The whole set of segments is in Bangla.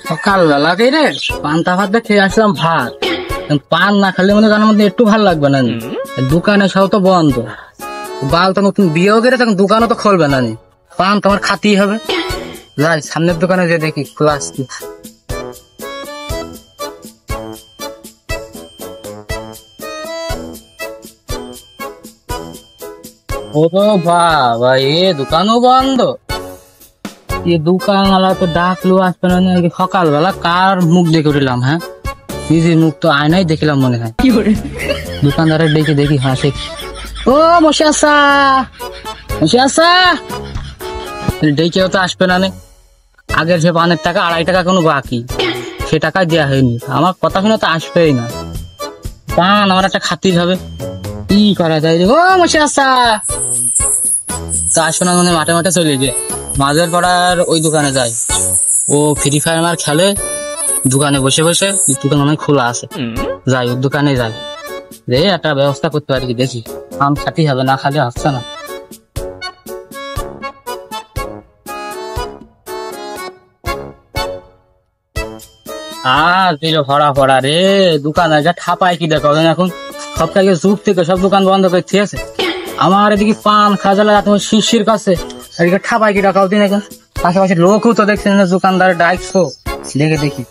সকালবেলা কে রে পান্তা ভাত খেয়ে আসলাম, ভাত পান না খেলে মনে জানার মধ্যে একটু ভালো লাগবে না। দোকানে সব তো বন্ধ, বাল তো নতুন বিয়েও করে তখন দোকানও তো খুলবে না। পান তোমার খাতেই হবে। যাই সামনের দোকানে যে দেখি খোলা আসছি। ও বাবা, এ দোকানও বন্ধ। ये दुकान वाला तो डाकलू আসবে না। সকালবেলা কার মুখ দেখে উঠলাম? হ্যাঁ, নিজের মুখ তো আয়নাই দেখলাম মনে হয়। দোকানদারের ডেকে দেখি হাসে। ও মশা আসা, মশা আসা, ডেকেও তো আসবে না। আগের যে পানের টাকা 2.5 টাকা কোনো বাকি, সে টাকা দেওয়া হয়নি। আমার কথা শুনে তো আসবেই না। পান আমার একটা খাতির হবে, কি করা যায়? ও মশা আসা, তা আসবে না মানে মাঠে মাঠে চলে যায়। মাঝের পাড়ার ওই দোকানে যাই, ও ফ্রি ফায়ার মার খেলে দোকানে বসে বসে। দোকান অনেক খোলা আছে, যাই ওর দোকানে যাই, রে একটা ব্যবস্থা করতে পারি কি দেখি। আম খাতি হবে, না খালে হচ্ছে না। আর দিল ভরা ভরা রে দোকান, ঠাপায় কি দেখো এখন। সব থেকে যুগ থেকে সব দোকান বন্ধ করে ঠিক আছে। আমার এদিকে পান খাজালা তোমার শিশির কাছে, এদিকে ঠাপাই কি টাকাও দিন এখন। পাশাপাশি লোকও তো দেখছেন না, দোকানদার ডাকছো দেখে দেখি।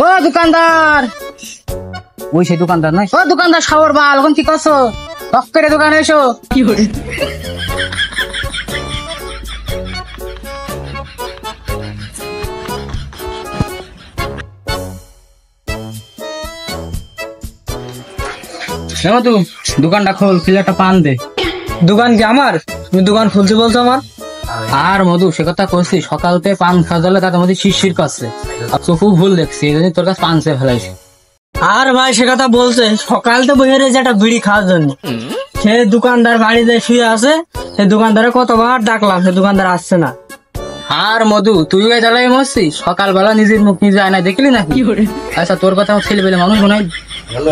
ও দোকানদার, ওই সেই দোকানদার নয়? ও দোকানদার সাবর বাল, এখন কি করছো? টক করে দোকানে এসো। কি করে তুই দোকানটা খোল, একটা পান দে। দোকান কি আমার? তুমি দোকান খুলতে বলছো আমার? আর মধু সে কথা করছি, সকালতে পান খাওয়ালে তার মধ্যে শিশির কাছে চোখু ভুল দেখছি, এই জন্য তোর কাছে পান চেয়ে ফেলাইছি। আর ভাই সে কথা বলছে, সকালতে বসে রয়েছে একটা বিড়ি খাওয়ার জন্য। সে দোকানদার বাড়িতে শুয়ে আছে, সে দোকানদারে কতবার ডাকলাম, সে দোকানদার আসছে না। আর মধু তুই জ্বালাই মরছিস, সকালবেলা নিজের মুখ নিজে আয়নায় দেখলি না? আচ্ছা তোর কথা ছেলে পেলে মানুষ মনে হয়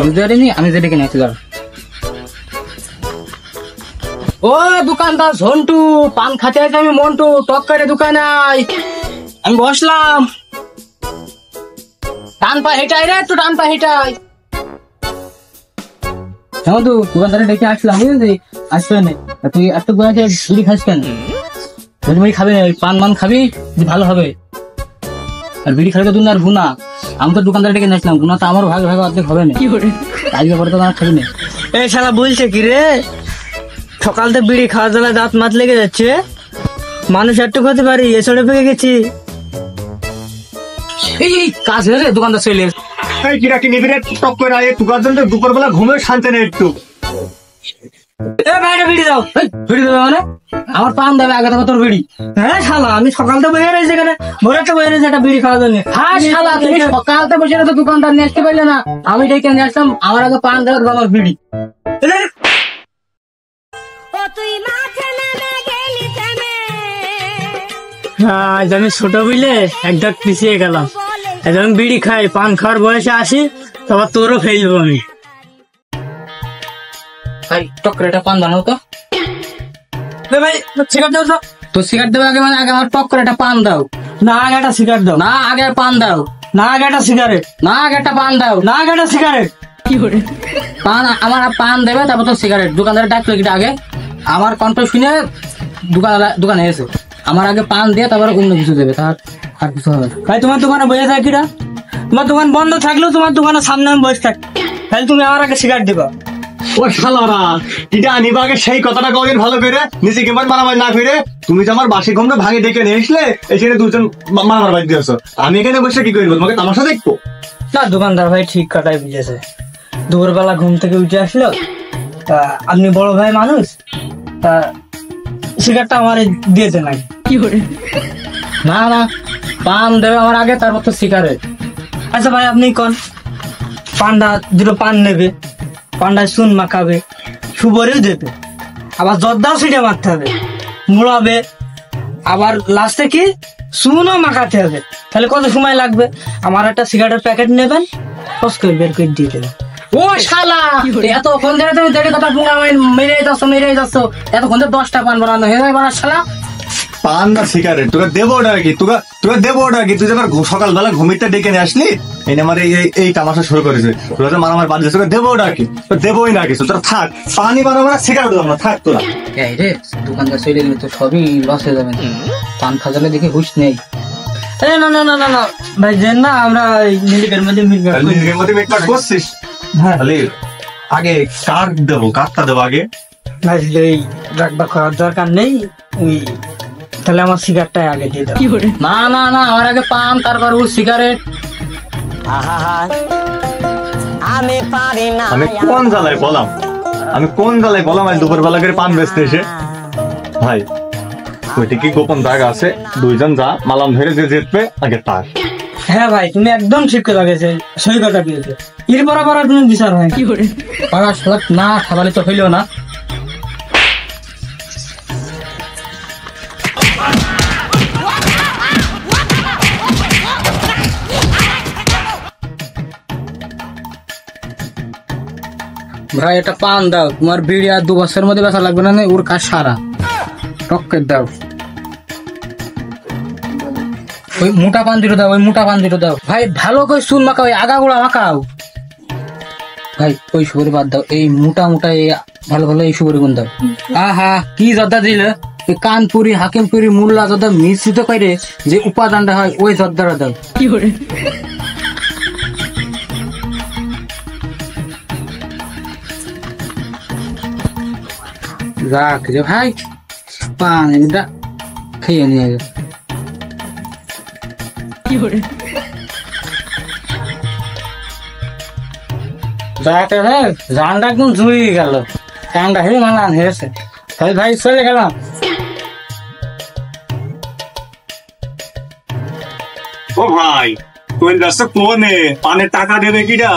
বুঝতে পারিনি, আমি যে ডেকে নিয়েছি। ও দোকানদার ঝন্টু, পান খাতে আছে আমি মন্টু, টক করে দোকানে আয়। আমি বসলাম, টান পা হেঁটাই রে, একটু টান পা হেঁটাই। হ্যাঁ তুই দোকানদারে ডেকে আসলাম, বুঝলি আসবে না। তুই একটু বিড়ি খাস কেন? বিড়ি খাবে, পান মান খাবি ভালো হবে। আর বিড়ি খাবি তো তুই আর গুনা। আমি তো দোকানদারে ডেকে নিয়েছিলাম, গুনা তো আমার ভাগে ভাগে অর্ধেক হবে না। আজকে পরে তো আমার খাবি না। এই শালা বলছে কি রে, সকালতে বিড়ি খাওয়া জ্বালা দাঁত মাত লেগে যাচ্ছে, মানুষ একটু খেতে পারি, এসে পেকে গেছি। এই কাজ হয়ে দোকানদার চলে কিরা কি নিবি রে? টক করে আয় তুকার জন্য দুপুরবেলা ঘুমেও শান্তি নেই একটু। বিড়ি দাও, বিড়ি দেবে মানে আমার পান দেবে আগে তোর বিড়ি। হ্যাঁ শালা, আমি সকালতে বসে রয়েছি এখানে, ভোরে একটা বসে রয়েছে একটা বিড়ি খাওয়ার জন্য। হ্যাঁ শালা, তুমি সকালতে বসে তো দোকানদার নিয়ে আসতে পারলে না, আমি ডেকে নিয়ে আসলাম। আমার আগে পান দেবে আমার বিড়ি। আজ আমি ছোট বিলে এক ধাক পিছিয়ে গেলাম। আজ আমি বিড়ি খাই, পান খাওয়ার বয়সে আসি, তারপর তোরও ফেলবো আমি। টকরেটা পান বানাও তো ভাই, সিগারেট দাও তো। তো সিগারেট দেবে আগে, মানে আগে আমার টক করে একটা পান দাও। না আগে একটা সিগারেট দাও। না আগে পান দাও। না আগে একটা সিগারেট। না আগে একটা পান দাও। না আগে একটা সিগারেট। কি করে পান? আমার পান দেবে তারপর তো সিগারেট। দোকানদারে ডাকলো কি আগে? আমার কণ্ঠ শুনে দোকানে এসে আমার আগে পান দিয়ে তারপরে অন্য কিছু দেবে, তার আর কিছু হবে। ভাই তোমার দোকানে বসে থাকি না, তোমার দোকান বন্ধ থাকলেও তোমার দোকানের সামনে আমি বসে থাকি, তাহলে তুমি আমার আগে সিগারেট দিবা। ও শালারা, এটা আনিবা আগে সেই কথাটা কদিন ভালো করে, নিচে কেমন মারামারি না করে। তুমি যে আমার বাসি ঘুমটা ভাঙে ডেকে নিয়ে আসলে, এখানে দুজন মারামার বাড়ি দিয়েছো, আমি এখানে বসে কি করবো? তোমাকে তামাশা দেখবো না? দোকানদার ভাই ঠিক কথাই বুঝেছে। দুপুরবেলা ঘুম থেকে উঠে আসলো, তা আপনি বড় ভাই মানুষ, তা সিগারেটটা আমার দিয়েছে নাই। কি করে না না, পান দেবে আমার আগে তারপর তো সিগারেট। আচ্ছা ভাই আপনি কোন পান্ডা দুটো পান নেবে, পান্ডায় চুন মাখাবে, সুবরেও দেবে, আবার জর্দাও ছিটে মারতে হবে, মুড়াবে, আবার লাস্টে কি চুনও মাখাতে হবে। তাহলে কত সময় লাগবে? আমার একটা সিগারেটের প্যাকেট নেবেন, কষ্ট করে বের করে দিয়ে দেবেন। ও শালা এতক্ষণ ধরে তুমি দেরি কথা পুঙ্গা মেরে যাচ্ছ এতক্ষণ ধরে 10টা পান বানানো হয়ে যায় বানার শালা পান না সিগারেট তোকে দেবো ওটা কি তোকে দেবো ওটা কি তুই যখন সকালবেলা ঘুমিতে ডেকে নিয়ে আসলি এই আমার এই তামাশা শুরু করেছে তোরা যে মারামার বাদ দিয়েছে তোকে দেবো ওটা কি তো দেবোই না কিছু তোরা থাক পানি বানাবো না সিগারেট দেবো না থাক তোরা এই রে দোকানদার চলে গেলে তো সবই লস হয়ে যাবে পান খাজালে দেখে হুশ নেই না না না না না ভাই যেন না আমরা মিলিকের মধ্যে নিজের মধ্যে মিটমাট করছিস হ্যাঁ তাহলে আগে কারটা দেবো আগে ভাই এই রাখবা করার দরকার নেই ওই তাহলে আমার সিগারেটটাই আগে দিয়ে দাও না না না আমার আগে পান তারপর ও সিগারেট আমি কোন জ্বালায় বললাম আজ দুপুরবেলা করে পান বেচতে এসে ভাই ওইটি কি গোপন জায়গা আছে দুইজন যা মালাম ধরে যে জিতবে আগে তার হ্যাঁ ভাই তুমি একদম ঠিক কথা গেছে সই কথা দিয়েছে এর বরাবর আর তুমি বিচার হয় পাড়া সালাদ না খাবারে তো হইলেও না ভাই এটা পান দাও তোমার বিড়ি আর 2 বছরের মধ্যে বেচা লাগবে না ওর কাজ সারা টক্কে দাও ওই মোটা পান দুটো দাও ভাই ভালো করে চুন মাখাও আগাগুলা মাখাও ভাই ওই সুপারি বাদ দাও এই মোটা এই ভালো এই সুপারি গুণ দাও আহা কি জর্দা দিলে এই কানপুরি হাকিমপুরি মুল্লা জর্দা মিশ্রিত করে যে উপাদানটা হয় ওই জর্দাটা দাও কি করে রাখ রে ভাই পান এটা খেয়ে নিয়ে যাবে কি করে যাকে রে জানটা একদম জুড়িয়ে গেল ফ্যানটা হেরে মানান হেরেছে তাই ভাই চলে গেলাম ও ভাই কোন রাস্তা কোনে পানের টাকা দেবে কিটা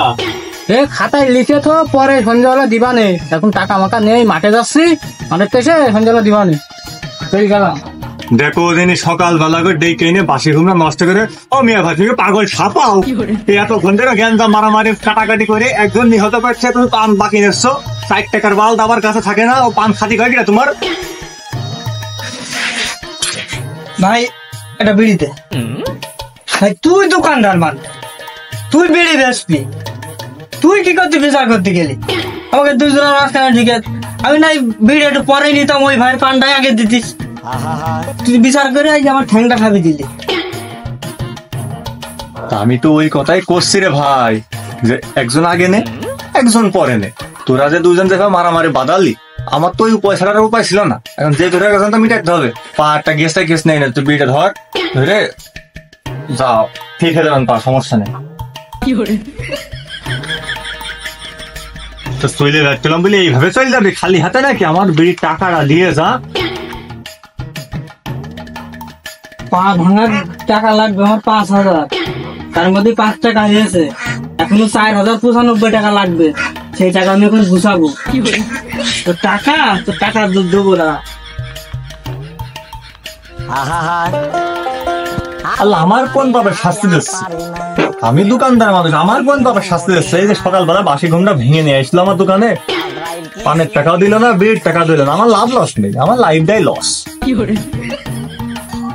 এ খাতায় লিখে তো পরে সন্ধ্যাবেলা দিবানে এখন টাকা মাকা নেই মাঠে যাচ্ছি মাঠের তো এসে সন্ধ্যাবেলা দিবানে চলে গেলাম দেখো দিন সকালবেলা করে ডেকে এনে বাসি ঘুমনা নষ্ট করে ও মিয়া ভাই তুমি পাগল ছাপাও এতক্ষণ ধরে জ্ঞানদা মারামারি কাটাকাটি করে একজন নিহত করছে তুমি পান বাকি নিচ্ছ 60 টাকার বাল দাবার কাছে থাকে না ও পান খাতি করে কিনা তোমার ভাই এটা বিড়িতে ভাই তুই দোকানদার মান তুই বিড়ি বেচবি তুই কি করতে বিচার করতে গেলি আমাকে দুজনের মাঝখানে ঢুকে আমি নাই বিড়ি একটু পরে নিতাম ওই ভাইয়ের পানটাই আগে দিতিস তুই বিচার করে আমার ঠ্যাংটা খাবি দিলি আমি তো ওই কথাই করছি রে ভাই যে একজন আগে নে একজন পরে নে তোরা যে দুজন যেভাবে মারামারি বাদালি আমার তো ওই উপায় ছাড়ার উপায় ছিল না এখন যে ধরে গেছেন তো মিটাতে হবে পাহাড়টা গেছ নেই না তুই বিড়িটা ধরে যাও ঠিক হয়ে যাবেন পা সমস্যা নেই তো চলে যাচ্ছিলাম বলে এইভাবে চলে যাবে খালি হাতে নাকি আমার বিড়ির টাকাটা দিয়ে যা পা ভাঙার টাকা লাগবে আমার 5,000 তার মধ্যে 5 টাকা দিয়েছে এখনো 4,095 টাকা লাগবে সেই টাকা আমি এখন গুছাবো তো টাকা দেবো না আল্লাহ আমার কোন পাপের শাস্তি দিচ্ছে আমি দোকানদার মানুষ আমার কোন পাপের শাস্তি দিচ্ছে এই যে সকালবেলা বাসি ঘুমটা ভেঙে নিয়ে আসলো আমার দোকানে পানের টাকাও দিল না বিড়ির টাকা দিল না আমার লাভ লস নেই আমার লাইফটাই লস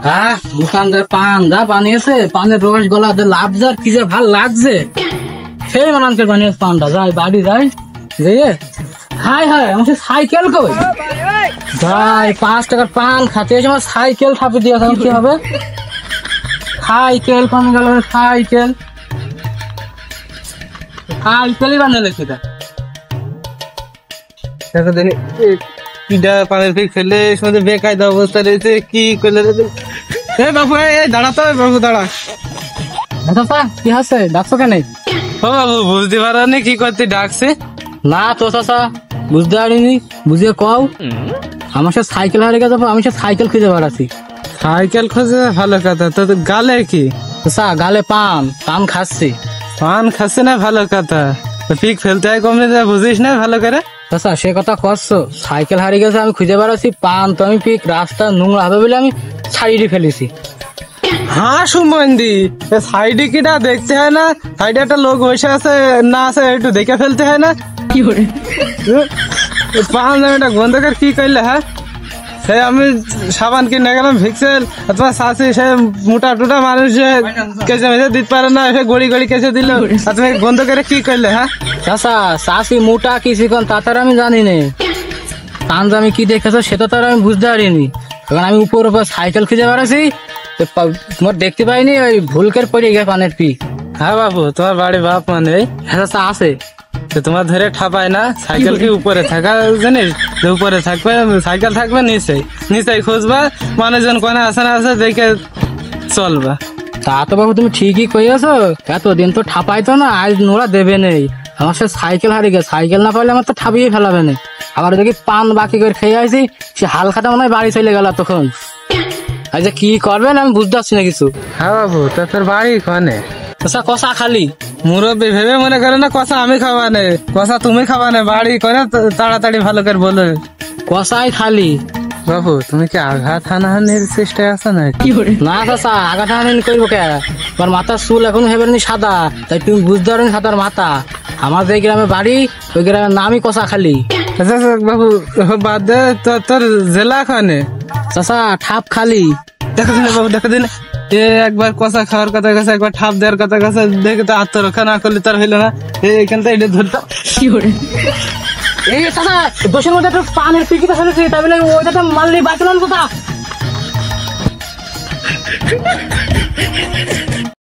হ্যাঁ দোকানদার পান যা বানিয়েছে পানের রস গলা লাভ যার কি যে ভাল লাগছে সেই মানানকে বানিয়েছে পানটা যাই বাড়ি যাই হাই আমার সাইকেল কই যাই 5 টাকার পান খাতে এসে আমার সাইকেল ছাপে দিয়ে এখন কি হবে সাইকেল পান গেল সাইকেলই বানিয়ে লেখে পানের ফিক ফেলে বেকায়দা অবস্থা রয়েছে কি করলে বাবু দাঁড়াতো বাবু দাঁড়া কি আছে ডাকছো কেন ও বাবু বুঝতে পারি কি করতে ডাকছে না তো চাচা বুঝতে পারিনি বুঝিয়ে কও আমার সাথে সাইকেল হারিয়ে গেছে আমি সে সাইকেল খুঁজে বেড়াচ্ছি সাইকেল খোঁজে ভালো কথা তো গালে কি গালে পান খাচ্ছি না ভালো কথা পিক ফেলতে হয় কমলে বুঝিস না ভালো করে চাচা সে কথা করছো সাইকেল হারিয়ে গেছে আমি খুঁজে বেড়াচ্ছি পান তো আমি পিক রাস্তা নোংরা হবে বলে আমি ছাড়িয়ে ফেলেছি হ্যাঁ সুমন্দি, সাইডে কিটা দেখতে হয় না? সাইডে একটা লোক বসে আছে না আছে একটু দেখে ফেলতে হয় না? কি করে পান একটা গন্ধকার কি করলে? হ্যাঁ, সে আমি সাবান কিনে গেলাম ভিক্সেল অথবা শাসি, সে মোটা টুটা মানুষ যে কেসে মেসে দিতে পারে না, সে গড়ি গড়ি কেসে দিল, আর তুমি গন্ধ করে কি করলে? হ্যাঁ চাচা, চাষি মোটা কি চিকন তা তার আমি জানি না, কান্দ আমি কি দেখেছো সেটা তো আর আমি বুঝতে পারিনি। এখন আমি উপর উপর সাইকেল খুঁজে বেড়াচ্ছি, তোমার দেখতে পাইনি, ওই ভুলকের পড়ে গিয়ে পানের পি। হ্যাঁ বাবু, তোমার বাড়ি বাপ মানে হ্যাঁ চাচা আছে। তো তোমার ধরে ঠাপায় না? সাইকেল কি উপরে থাকা জানিস? যে উপরে থাকবে সাইকেল থাকবে নিচে, নিচে খুঁজবা, মানুষজন কোনে আছে না আছে দেখে চলবা। তা তো বাবু তুমি ঠিকই কইয়াছো, এতদিন তো ঠাপাইতো না, আজ নোরা দেবে নেই। আমার সে সাইকেল হারিয়ে গেছে, সাইকেল না পাইলে আমার তো ঠাপিয়ে ফেলাবে না। আবার দেখি পান বাকি করে খেয়ে আসি, সে হালখাটা মনে হয় বাড়ি চলে গেল তখন। আচ্ছা কি করবেন আমি বুঝতে পারছি না কিছু। হ্যাঁ বাবু, তা তোর বাড়ি কোনে? আচ্ছা কষা খালি মুরব্বী ভেবে মনে করে না কষা আমি খাওয়ানে, কষা তুমি খাওয়ানে, বাড়ি করে তাড়াতাড়ি ভালো করে বলো। কষাই খালি। বাবু তুমি কি আঘাত হানাহানির চেষ্টায় আছো না? না চাচা, আঘাত হানি করবো কে? তোমার মাথার চুল এখন হেবে সাদা, তাই তুমি বুঝতে পারো সাদার মাথা। আমার যে গ্রামে বাড়ি, ওই গ্রামের নামই কষা খালি। আচ্ছা বাবু বাদ দে, তোর জেলা খানে চাচা ঠাপ খালি। দেখো দিন বাবু, দেখো দিন, এ একবার কষা খাওয়ার কথা গেছে, একবার ঠাপ দেওয়ার কথা গেছে, দেখে তো আত্মরক্ষা না করলে তার হইলো না। এখান থেকে এটা ধরতে এই চাচা দোষের মধ্যে একটু পানের পিকিটা ফেলেছি, তাই বলে ওইটাতে মারলি বাঁচলাম কোথা?